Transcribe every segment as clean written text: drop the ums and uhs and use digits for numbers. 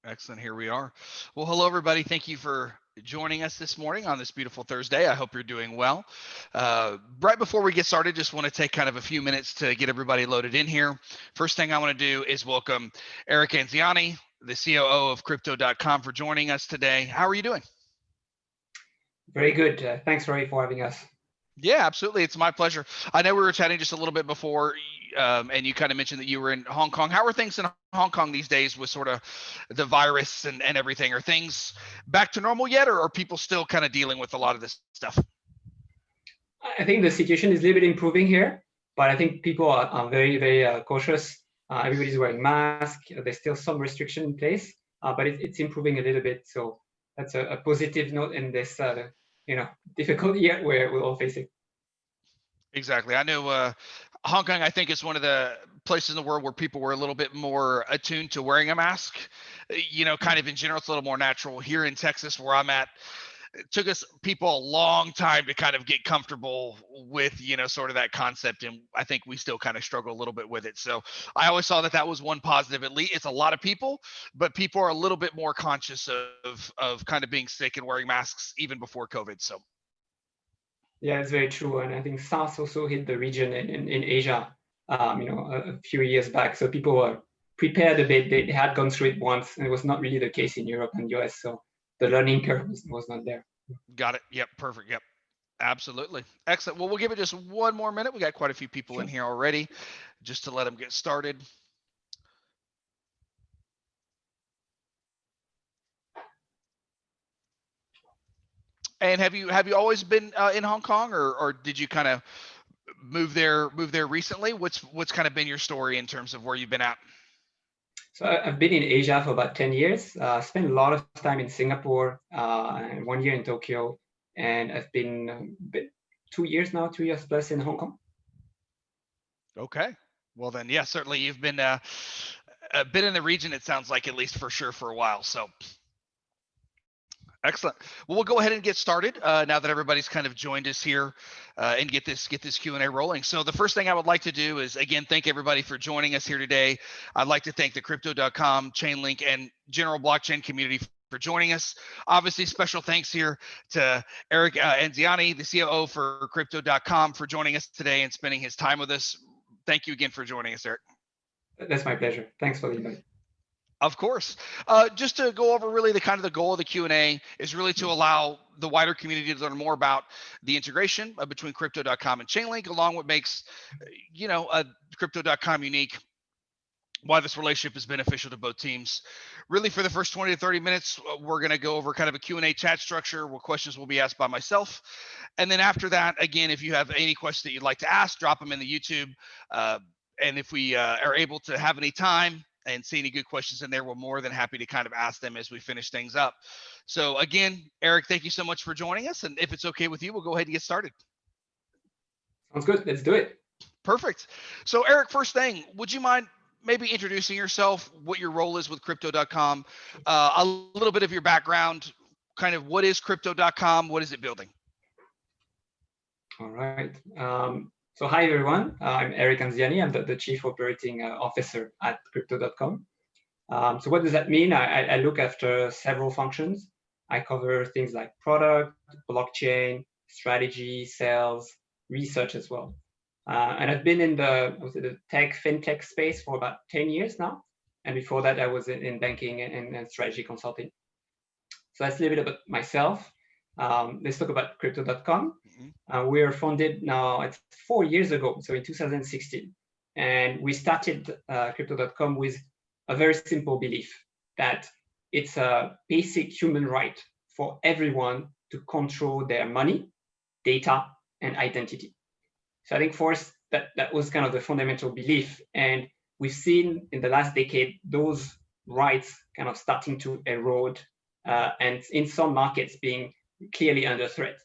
Excellent. Here we are. Well, hello, everybody. Thank you for joining us this morning on this beautiful Thursday. I hope you're doing well. Right before we get started, just want to take kind of a few minutes to get everybody loaded in here. First thing I want to do is welcome Eric Anziani, the COO of Crypto.com, for joining us today. How are you doing? Very good. Thanks, Roy, for having us. Yeah, absolutely. It's my pleasure. I know we were chatting just a little bit before, and you kind of mentioned that you were in Hong Kong. How are things in Hong Kong these days with sort of the virus and everything? Are things back to normal yet, or are people still kind of dealing with a lot of this stuff? I think the situation is a little bit improving here, but I think people are very, very cautious. Everybody's wearing masks. There's still some restriction in place, but it's improving a little bit. So that's a positive note in this, difficult year where we're all facing. Exactly. I know Hong Kong, I think, is one of the places in the world where people were a little bit more attuned to wearing a mask. Kind of in general, it's a little more natural. Here in Texas, where I'm at, it took us people a long time to kind of get comfortable with, sort of that concept. And I think we still kind of struggle a little bit with it. So I always saw that was one positive. At least it's a lot of people, but people are a little bit more conscious of kind of being sick and wearing masks even before COVID. So yeah, it's very true. And I think SARS also hit the region in Asia, a few years back. So people were prepared a bit. They had gone through it once, and it was not really the case in Europe and US. So the learning curve was not there. got it. Yep. Perfect. Yep. Absolutely. Excellent. Well, we'll give it just one more minute. We got quite a few people in here already, just to let them get started. And have you always been in Hong Kong, or did you kind of move there recently? What's kind of been your story in terms of where you've been at? So I've been in Asia for about 10 years. Spent a lot of time in Singapore, and 1 year in Tokyo, and I've been 2 years now, 2 years plus in Hong Kong. Okay. Well then, yeah, certainly you've been in the region. It sounds like, at least for sure, for a while. So excellent. Well, we'll go ahead and get started now that everybody's kind of joined us here, and get this Q&A rolling. So the first thing I would like to do is, again, thank everybody for joining us here today. I'd like to thank the Crypto.com, Chainlink, and general blockchain community for joining us. Obviously, special thanks here to Eric Anziani, the COO for Crypto.com, for joining us today and spending his time with us. Thank you again for joining us, Eric. That's my pleasure. Thanks for the invite. Of course. Just to go over really the goal of the Q&A is really to allow the wider community to learn more about the integration between Crypto.com and Chainlink, along what makes, Crypto.com unique, why this relationship is beneficial to both teams. Really, for the first 20 to 30 minutes, we're going to go over kind of a Q&A chat structure where questions will be asked by myself. And then after that, again, if you have any questions that you'd like to ask, drop them in the YouTube. And if we are able to have any time and see any good questions in there, we're more than happy to kind of ask them as we finish things up. So again, Eric, thank you so much for joining us. And if it's okay with you, we'll go ahead and get started. Sounds good. Let's do it. Perfect. So Eric, first thing, would you mind maybe introducing yourself, what your role is with Crypto.com, a little bit of your background, kind of what is Crypto.com, what is it building? All right. So hi, everyone. I'm Eric Anziani. I'm the Chief Operating Officer at Crypto.com. So what does that mean? I look after several functions. I cover things like product, blockchain, strategy, sales, research as well. And I've been in the fintech space for about 10 years now. And before that, I was in banking and strategy consulting. So that's a little bit about myself. Let's talk about Crypto.com. We were founded now, it's 4 years ago, so in 2016. And we started Crypto.com with a very simple belief that it's a basic human right for everyone to control their money, data, and identity. So I think for us, that was kind of the fundamental belief. And we've seen in the last decade, those rights kind of starting to erode, and in some markets being clearly under threat.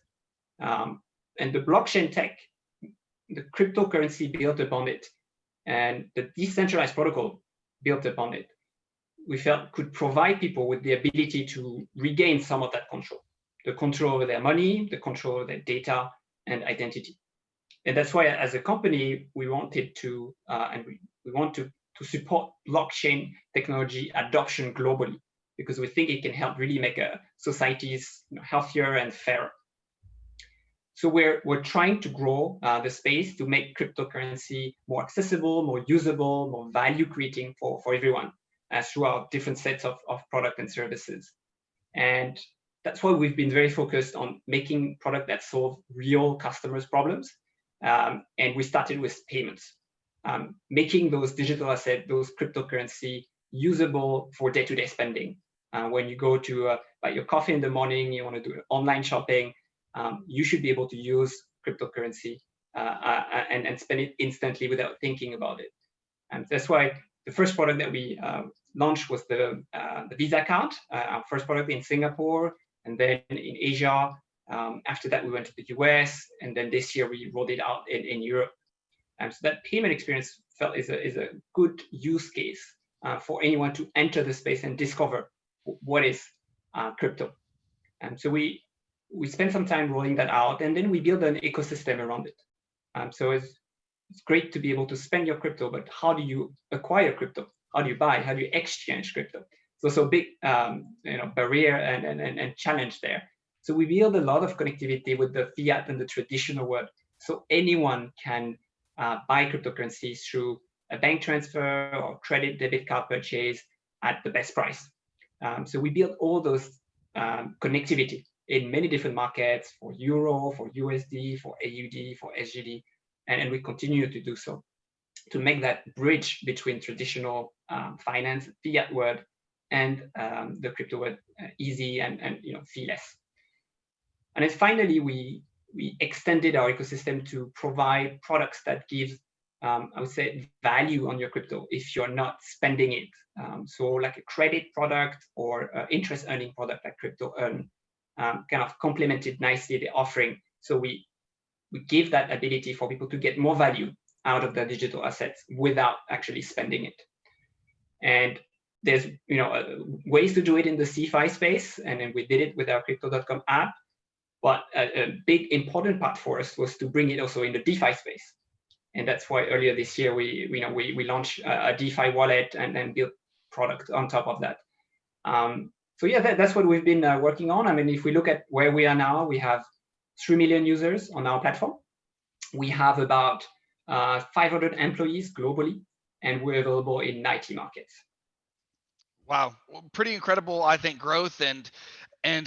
And the blockchain tech, the cryptocurrency built upon it, and the decentralized protocol built upon it, we felt could provide people with the ability to regain some of that control, the control over their money, the control over their data and identity. And that's why, as a company, we wanted to, and we want to support blockchain technology adoption globally, because we think it can help really make societies healthier and fairer. So we're trying to grow the space to make cryptocurrency more accessible, more usable, more value creating for everyone through our different sets of product and services. And that's why we've been very focused on making product that solve real customers' problems. And we started with payments, making those digital assets, those cryptocurrency usable for day-to-day spending. When you go to buy your coffee in the morning, you want to do online shopping, you should be able to use cryptocurrency and spend it instantly without thinking about it. And that's why the first product that we launched was the Visa card, our first product in Singapore, and then in Asia. After that, we went to the US, and then this year we rolled it out in Europe. So that payment experience felt is a good use case for anyone to enter the space and discover what is crypto. And so we spent some time rolling that out, and then we built an ecosystem around it. So it's great to be able to spend your crypto, but how do you acquire crypto? How do you buy? How do you exchange crypto? So big barrier and challenge there. So we build a lot of connectivity with the fiat and the traditional world, so anyone can buy cryptocurrencies through a bank transfer or credit debit card purchase at the best price. So we built all those connectivity in many different markets for Euro, for USD, for AUD, for SGD, and we continue to do so to make that bridge between traditional finance, fiat world, and the crypto world easy and fee-less. And then finally, we extended our ecosystem to provide products that give, I would say, value on your crypto if you're not spending it. So like a credit product or interest earning product like Crypto Earn kind of complemented nicely the offering. So we give that ability for people to get more value out of their digital assets without actually spending it. And there's ways to do it in the CeFi space, and then we did it with our Crypto.com app. But a big important part for us was to bring it also in the DeFi space, and that's why earlier this year we launched a DeFi wallet and then built product on top of that. So yeah, that's what we've been working on. I mean, if we look at where we are now, we have 3 million users on our platform. We have about 500 employees globally, and we're available in 90 markets. Wow, pretty incredible, I think, growth, and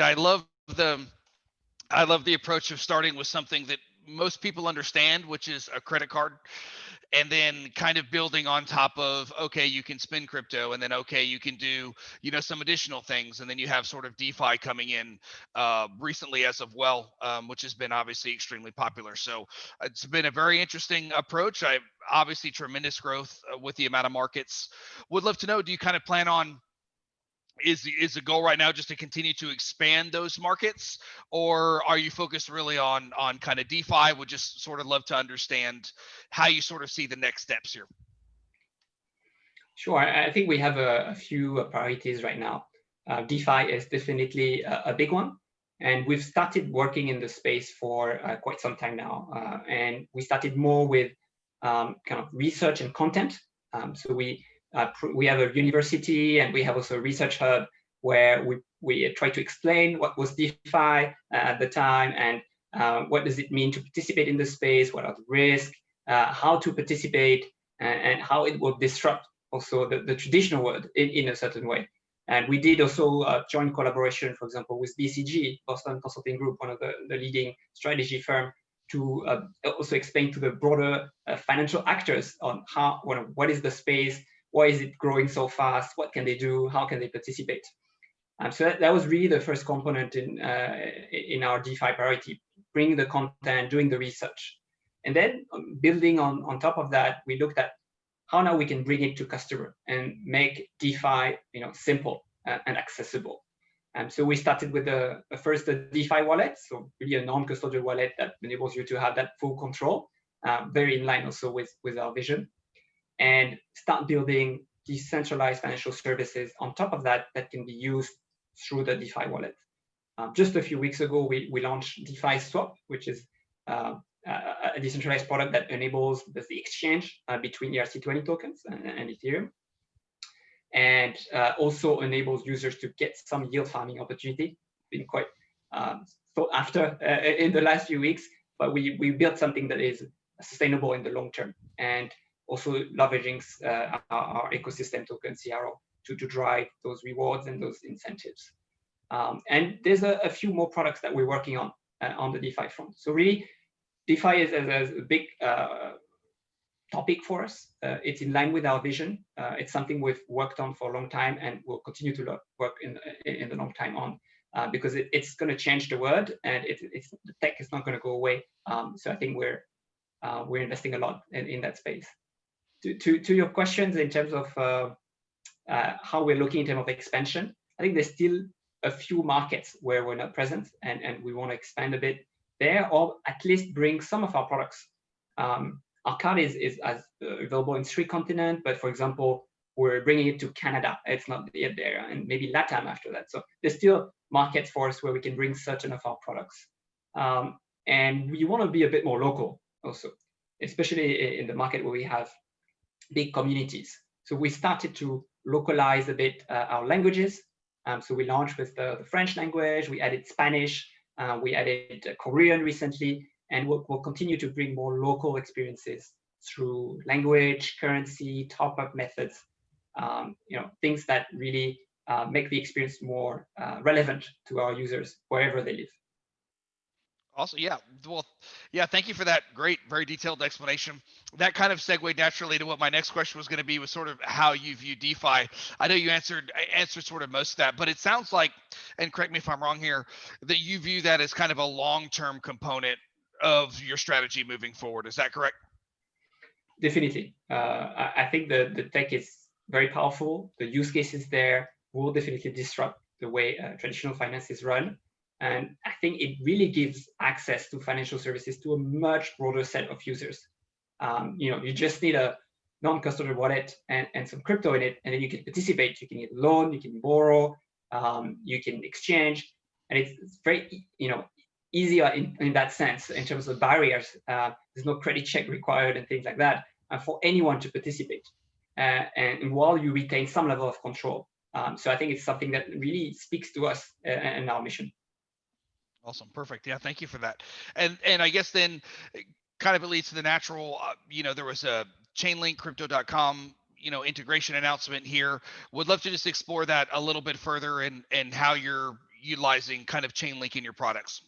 I love the approach of starting with something that most people understand, which is a credit card, and then kind of building on top of, okay, you can spend crypto, and then, okay, you can do, some additional things. And then you have sort of DeFi coming in recently as of well, which has been obviously extremely popular. So it's been a very interesting approach. I obviously tremendous growth with the amount of markets. Would love to know, do you kind of plan on, is the goal right now just to continue to expand those markets, or are you focused really on kind of DeFi? Would just sort of love to understand how you sort of see the next steps here. Sure, I think we have a few priorities right now. DeFi is definitely a big one, and we've started working in the space for quite some time now. And we started more with kind of research and content. So we have a university, and we have also a research hub where we try to explain what was DeFi at the time, and what does it mean to participate in the space, what are the risks, how to participate, and how it will disrupt also the traditional world in a certain way. And we did also a joint collaboration, for example, with BCG, Boston Consulting Group, one of the leading strategy firm, to also explain to the broader financial actors on what is the space, why is it growing so fast, what can they do, how can they participate. So that was really the first component in our DeFi priority, bringing the content, doing the research. And then building on top of that, we looked at how now we can bring it to customer and make DeFi simple and accessible. So we started with the first DeFi wallet, so really a non-custodial wallet that enables you to have that full control, very in line also with our vision, and start building decentralized financial services on top of that can be used through the DeFi wallet. Just a few weeks ago, we launched DeFi Swap, which is a decentralized product that enables the exchange between ERC20 tokens and Ethereum. and also enables users to get some yield farming opportunity. Been quite sought after in the last few weeks, but we built something that is sustainable in the long term, and also leveraging our ecosystem token CRO to drive those rewards and those incentives. And there's a few more products that we're working on the DeFi front. So really, DeFi is a big topic for us. It's in line with our vision. It's something we've worked on for a long time and will continue to work in the long time on, because it's going to change the world, and the tech is not going to go away. So I think we're investing a lot in that space. To your questions in terms of how we're looking in terms of expansion, I think there's still a few markets where we're not present, and we want to expand a bit there, or at least bring some of our products. Our card is available in 3 continents, but for example, we're bringing it to Canada. It's not yet there, and maybe LATAM after that. So there's still markets for us where we can bring certain of our products. And we want to be a bit more local also, especially in the market where we have big communities. So we started to localize a bit our languages. So we launched with the French language, we added Spanish, we added Korean recently, and we'll continue to bring more local experiences through language, currency, top-up methods, things that really make the experience more relevant to our users wherever they live. Awesome. Yeah. Well, yeah, thank you for that great, very detailed explanation. That kind of segued naturally to what my next question was going to be, was sort of how you view DeFi. I know you answered sort of most of that, but it sounds like, and correct me if I'm wrong here, that you view that as kind of a long-term component of your strategy moving forward. Is that correct? Definitely. I think the tech is very powerful. The use cases there will definitely disrupt the way traditional finance is run. And I think it really gives access to financial services to a much broader set of users. You just need a non-custodial wallet and some crypto in it, and then you can participate. You can get a loan, you can borrow, you can exchange, and it's very easier in that sense in terms of barriers. There's no credit check required and things like that, for anyone to participate, and while you retain some level of control. So I think it's something that really speaks to us and our mission. Awesome. Perfect. Yeah. Thank you for that. And I guess then kind of it leads to the natural, there was a Chainlink crypto.com, integration announcement here. Would love to just explore that a little bit further and how you're utilizing kind of Chainlink in your products.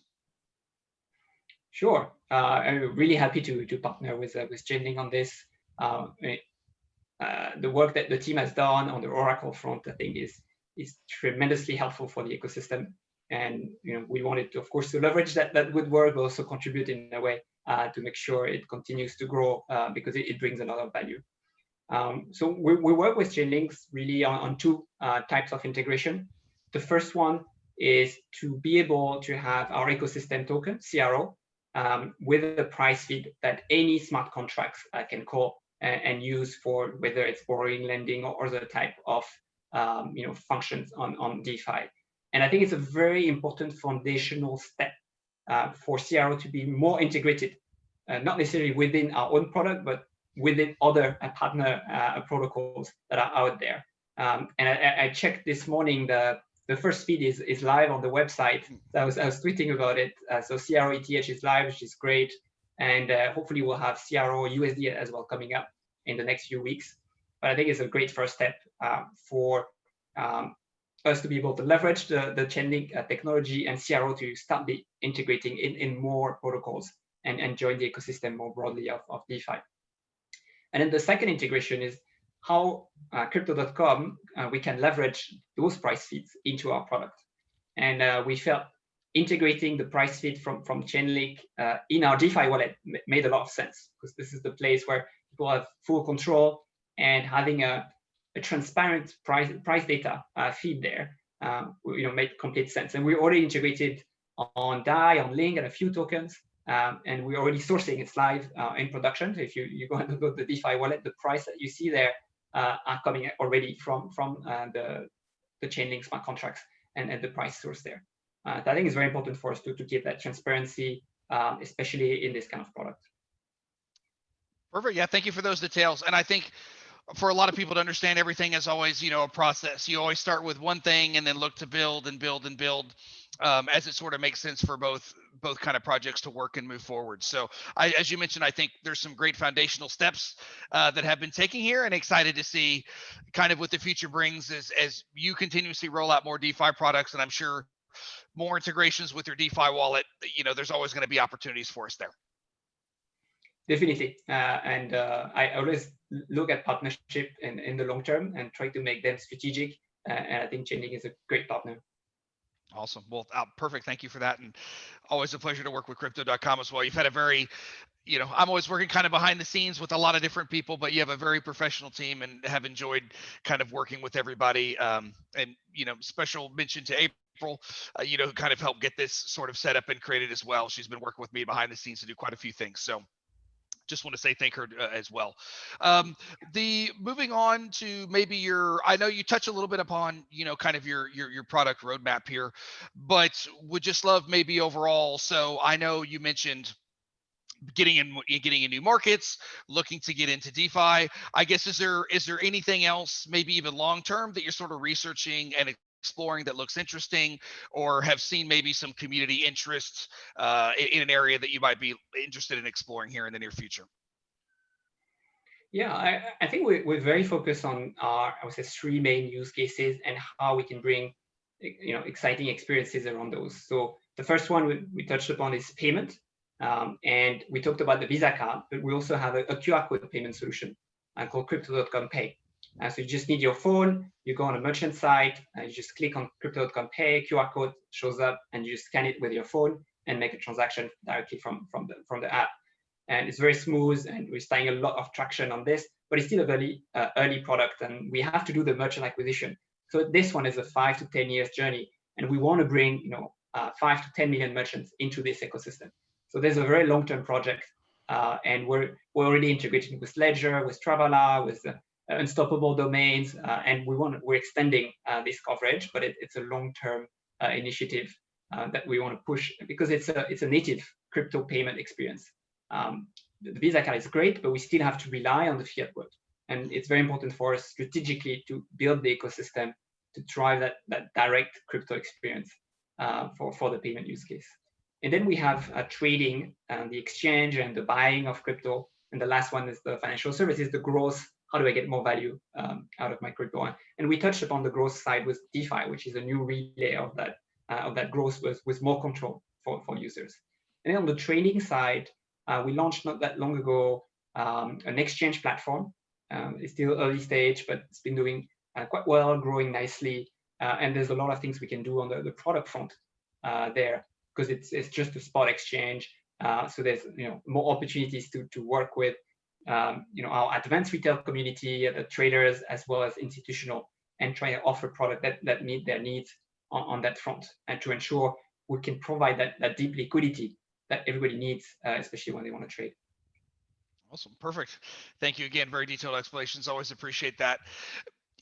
Sure. I'm really happy to partner with Chainlink on this. The work that the team has done on the Oracle front, I think, is tremendously helpful for the ecosystem. And we wanted to, of course, to leverage that good work, but also contribute in a way to make sure it continues to grow, because it brings a lot of value. So we work with Chainlinks really on 2 types of integration. The first one is to be able to have our ecosystem token, CRO, with a price feed that any smart contracts can call and use for whether it's borrowing, lending, or other type of functions on DeFi. And I think it's a very important foundational step for CRO to be more integrated, not necessarily within our own product, but within other partner protocols that are out there. And I checked this morning, the first feed is live on the website. I was tweeting about it. So CRO ETH is live, which is great. And hopefully we'll have CRO USD as well coming up in the next few weeks. But I think it's a great first step for us to be able to leverage the Chainlink technology and CRO to start integrating in more protocols and join the ecosystem more broadly of DeFi. And then the second integration is how crypto.com, we can leverage those price feeds into our product. And we felt integrating the price feed from Chainlink in our DeFi wallet made a lot of sense, because this is the place where people have full control, and having a transparent price data feed there made complete sense. And we already integrated on DAI, on Link, and a few tokens, and we're already sourcing. It's live in production. So if you go and look at the DeFi wallet, the price that you see there are coming already from the Chainlink smart contracts and the price source there. I think it's very important for us to keep that transparency, especially in this kind of product. Perfect. Yeah, thank you for those details. And I think for a lot of people to understand, everything is always, a process. You always start with one thing and then look to build and build and build, as it sort of makes sense for both kind of projects to work and move forward. So as you mentioned, I think there's some great foundational steps that have been taken here, and excited to see kind of what the future brings as you continuously roll out more DeFi products. And I'm sure more integrations with your DeFi wallet, there's always going to be opportunities for us there. Definitely. I always look at partnership in the long term and try to make them strategic. And I think Chainlink is a great partner. Awesome. Well, perfect. Thank you for that. And always a pleasure to work with crypto.com as well. You've had a very, I'm always working kind of behind the scenes with a lot of different people, but you have a very professional team and have enjoyed kind of working with everybody. And, special mention to April, who kind of helped get this sort of set up and created as well. She's been working with me behind the scenes to do quite a few things. So just want to say thank her as well. The moving on to maybe I know you touch a little bit upon, kind of your product roadmap here, but would just love maybe overall. So I know you mentioned getting in new markets, looking to get into DeFi. I guess is there anything else, maybe even long term, that you're sort of researching and exploring that looks interesting, or have seen maybe some community interests in an area that you might be interested in exploring here in the near future? Yeah, I think we're very focused on our, I would say, 3 main use cases and how we can bring, exciting experiences around those. So the first one we touched upon is payment. And we talked about the Visa card, but we also have a QR code payment solution called Crypto.com Pay. So you just need your phone, you go on a merchant site, you just click on Crypto.com Pay, QR code shows up, and you just scan it with your phone and make a transaction directly from the app. And it's very smooth, and we're starting a lot of traction on this, but it's still a very early product, and we have to do the merchant acquisition. So this one is a 5 to 10 years journey, and we want to bring 5 to 10 million merchants into this ecosystem. So there's a very long-term project, and we're already integrating with Ledger, with Travala, with Unstoppable Domains, and we're extending this coverage, but it's a long-term initiative that we want to push because it's a native crypto payment experience. The Visa card is great, but we still have to rely on the fiat world, and it's very important for us strategically to build the ecosystem to drive that direct crypto experience for the payment use case. And then we have trading and the exchange and the buying of crypto. And the last one is the financial services, the growth. How do I get more value out of my crypto? And we touched upon the growth side with DeFi, which is a new relay of that growth with more control for users. And then on the trading side, we launched not that long ago an exchange platform. It's still early stage, but it's been doing quite well, growing nicely. And there's a lot of things we can do on the product front there, because it's just a spot exchange. So there's more opportunities to work with our advanced retail community, the traders, as well as institutional, and try to offer product that meet their needs on that front, and to ensure we can provide that deep liquidity that everybody needs, especially when they want to trade. Awesome. Perfect. Thank you again. Very detailed explanations. Always appreciate that.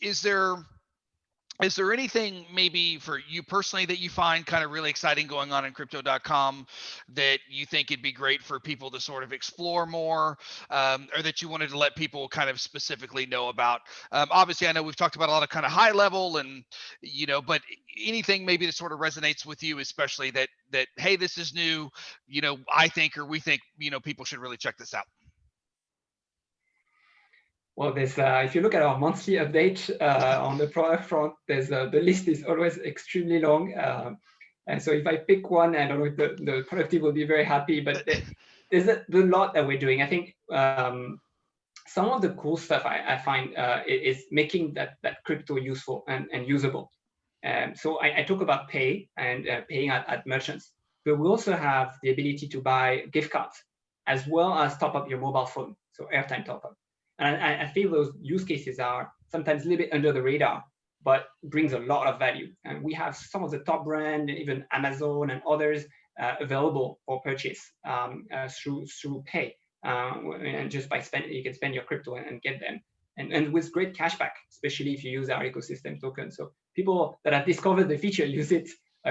Is there anything maybe for you personally that you find kind of really exciting going on in crypto.com that you think it'd be great for people to sort of explore more, or that you wanted to let people kind of specifically know about? Obviously, I know we've talked about a lot of kind of high level and, but anything maybe that sort of resonates with you, especially that, hey, this is new, I think, or we think, people should really check this out. Well, there's if you look at our monthly update on the product front, there's the list is always extremely long, and so if I pick one, I don't know if the product team will be very happy, but there's a lot that we're doing. I think some of the cool stuff I find is making that crypto useful and usable. So I talk about pay and paying at merchants, but we also have the ability to buy gift cards as well as top up your mobile phone, so airtime top up. And I feel those use cases are sometimes a little bit under the radar, but brings a lot of value. And we have some of the top brand, even Amazon and others, available for purchase through Pay. And just by you can spend your crypto and get them. And with great cashback, especially if you use our ecosystem token. So people that have discovered the feature use it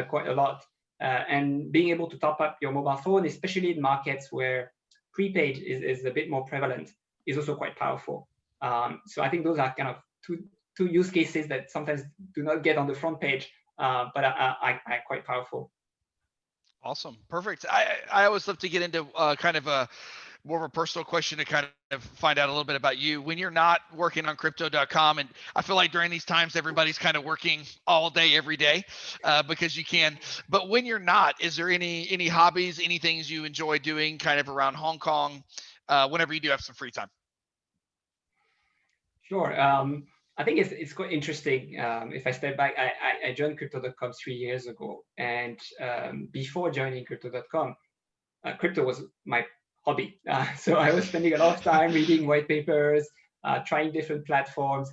quite a lot. And being able to top up your mobile phone, especially in markets where prepaid is a bit more prevalent, is also quite powerful. So I think those are kind of two use cases that sometimes do not get on the front page, but are quite powerful. Awesome. Perfect. I always love to get into kind of a more of a personal question to kind of find out a little bit about you when you're not working on crypto.com. And I feel like during these times, everybody's kind of working all day, every day, because you can. But when you're not, is there any hobbies, any things you enjoy doing kind of around Hong Kong whenever you do have some free time? Sure. I think it's quite interesting. If I step back, I joined crypto.com 3 years ago. And before joining crypto.com, crypto was my hobby. So I was spending a lot of time reading white papers, trying different platforms.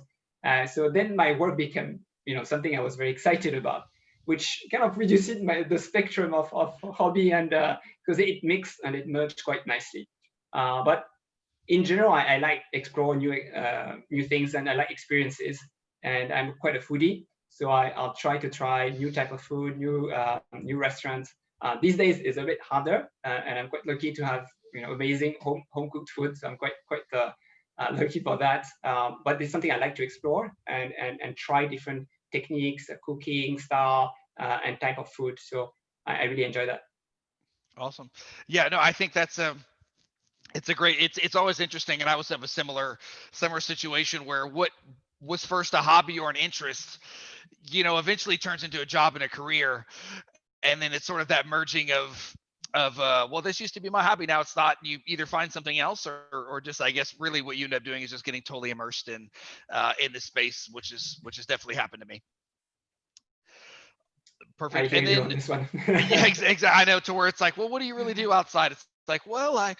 So then my work became, something I was very excited about, which kind of reduced the spectrum of hobby, and because it mixed and it merged quite nicely. But in general, I like explore new things, and I like experiences. And I'm quite a foodie, so I'll try new type of food, new restaurants. These days is a bit harder, and I'm quite lucky to have amazing home cooked food. So I'm quite lucky for that. But it's something I like to explore and try different techniques, cooking style, and type of food. So I really enjoy that. Awesome. Yeah, no, I think that's it's always interesting, and I always have a similar situation where what was first a hobby or an interest, eventually turns into a job and a career, and then it's sort of that merging of well, this used to be my hobby, now it's not. You either find something else, or just, I guess, really what you end up doing is just getting totally immersed in this space, which is definitely happened to me. I Perfect. hear And you on then this one. yeah, exactly. I know, to where it's like, well, what do you really do outside? It's like, well, I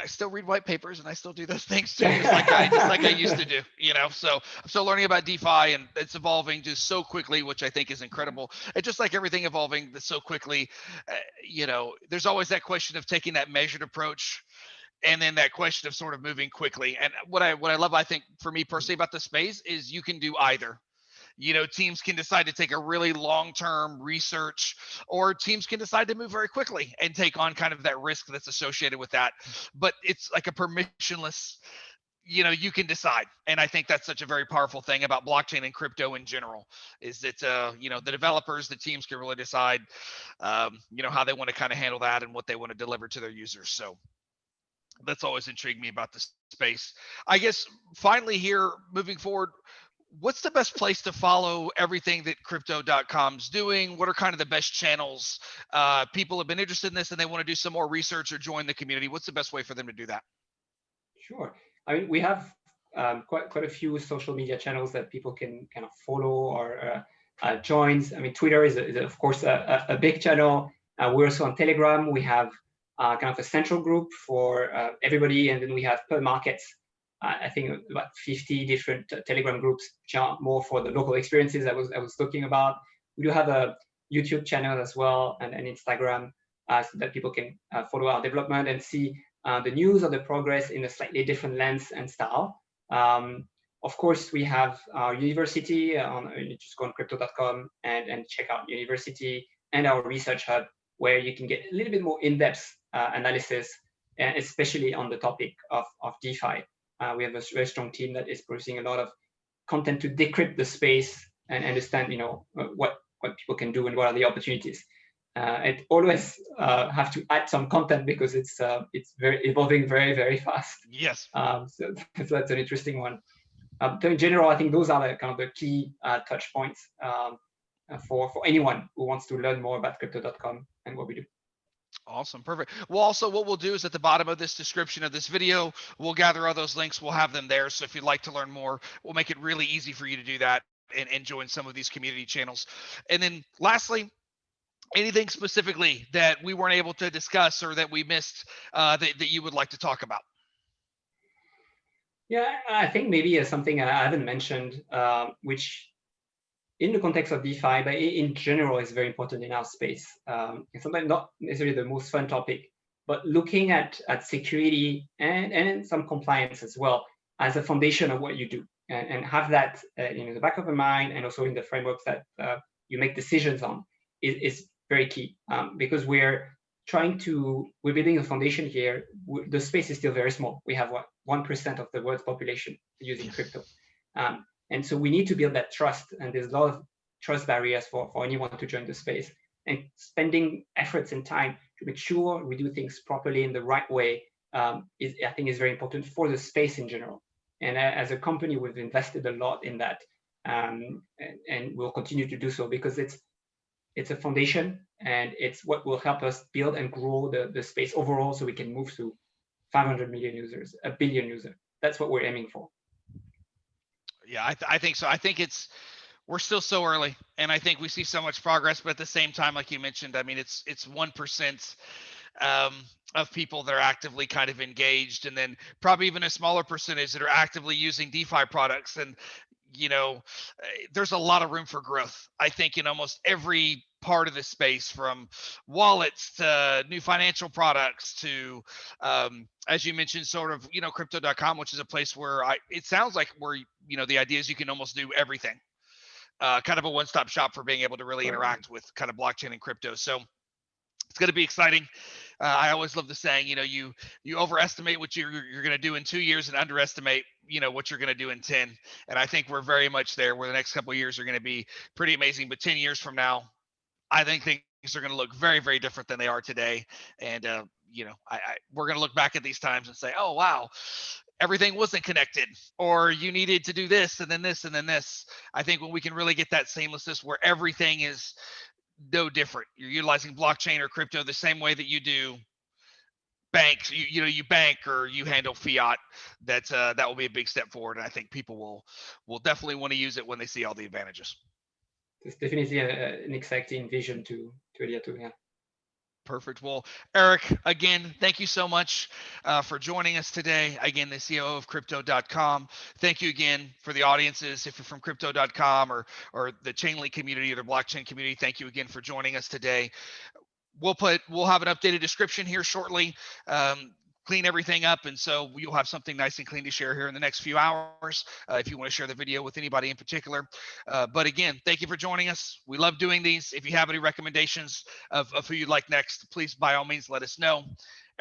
still read white papers and I still do those things too, just like I used to do, So I'm still learning about DeFi, and it's evolving just so quickly, which I think is incredible. And just like everything evolving so quickly, there's always that question of taking that measured approach, and then that question of sort of moving quickly. And what I love, I think, for me personally about the space is you can do either. Teams can decide to take a really long-term research, or teams can decide to move very quickly and take on kind of that risk that's associated with that. But it's like a permissionless, you can decide. And I think that's such a very powerful thing about blockchain and crypto in general, is that, the developers, the teams can really decide, how they want to kind of handle that and what they want to deliver to their users. So that's always intrigued me about this space. I guess finally here, moving forward, what's the best place to follow everything that crypto.com's doing? What are kind of the best channels? People have been interested in this and they want to do some more research or join the community. What's the best way for them to do that? Sure. I mean, we have quite a few social media channels that people can kind of follow or join. I mean, Twitter is of course a big channel. We're also on Telegram. We have kind of a central group for everybody, and then we have per markets. I think about 50 different Telegram groups, which are more for the local experiences I was talking about. We do have a YouTube channel as well, and an Instagram, so that people can follow our development and see the news or the progress in a slightly different lens and style. Of course, we have our university. You just go on crypto.com and check out university and our research hub, where you can get a little bit more in-depth analysis, especially on the topic of DeFi. We have a very strong team that is producing a lot of content to decrypt the space and understand, what people can do and what are the opportunities. It always have to add some content because it's very evolving very, very fast. Yes. So that's an interesting one. So in general, I think those are the kind of the key touch points for anyone who wants to learn more about crypto.com and what we do. Awesome. Perfect. Well, also what we'll do is at the bottom of this description of this video, we'll gather all those links. We'll have them there. So if you'd like to learn more, we'll make it really easy for you to do that and join some of these community channels. And then lastly, anything specifically that we weren't able to discuss or that we missed that you would like to talk about? Yeah, I think maybe something I haven't mentioned, which in the context of DeFi, but in general is very important in our space. It's sometimes not necessarily the most fun topic, but looking at security and some compliance as well as a foundation of what you do, and have that in the back of your mind, and also in the frameworks that you make decisions on is very key, because we're we're building a foundation here. The space is still very small. We have what, 1% of the world's population using crypto. And so we need to build that trust, and there's a lot of trust barriers for anyone to join the space. And spending efforts and time to make sure we do things properly in the right way I think is very important for the space in general. And as a company, we've invested a lot in that, and we'll continue to do so, because it's a foundation, and it's what will help us build and grow the space overall, so we can move to 500 million users, 1 billion users. That's what we're aiming for. Yeah, I think so. I think we're still so early, and I think we see so much progress. But at the same time, like you mentioned, I mean, it's 1% of people that are actively kind of engaged, and then probably even a smaller percentage that are actively using DeFi products. And there's a lot of room for growth, I think, in almost every part of the space, from wallets to new financial products to, as you mentioned, sort of, crypto.com, which is a place where it sounds like the idea is you can almost do everything, kind of a one-stop shop for being able to really interact with kind of blockchain and crypto. So it's going to be exciting. I always love the saying, you overestimate what you're going to do in 2 years and underestimate, what you're going to do in 10. And I think we're very much there, where the next couple of years are going to be pretty amazing. But 10 years from now, I think things are going to look very, very different than they are today. And, we're going to look back at these times and say, oh, wow, everything wasn't connected, or you needed to do this and then this and then this. I think when we can really get that seamlessness where everything is no different, you're utilizing blockchain or crypto the same way that you do banks, you bank or you handle fiat, that will be a big step forward. And I think people will definitely want to use it when they see all the advantages. It's definitely an exciting vision to adhere to. Yeah. Perfect. Well, Eric, again, thank you so much for joining us today. Again, the CEO of crypto.com. Thank you again for the audiences. If you're from crypto.com or the Chainlink community or the blockchain community, thank you again for joining us today. We'll have an updated description here shortly. Clean everything up, and so you'll have something nice and clean to share here in the next few hours, if you want to share the video with anybody in particular. But again, thank you for joining us. We love doing these. If you have any recommendations of who you'd like next, please by all means let us know.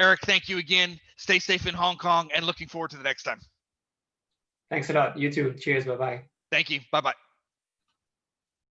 Eric, thank you again. Stay safe in Hong Kong, and looking forward to the next time. Thanks a lot. You too. Cheers. Bye-bye. Thank you. Bye-bye.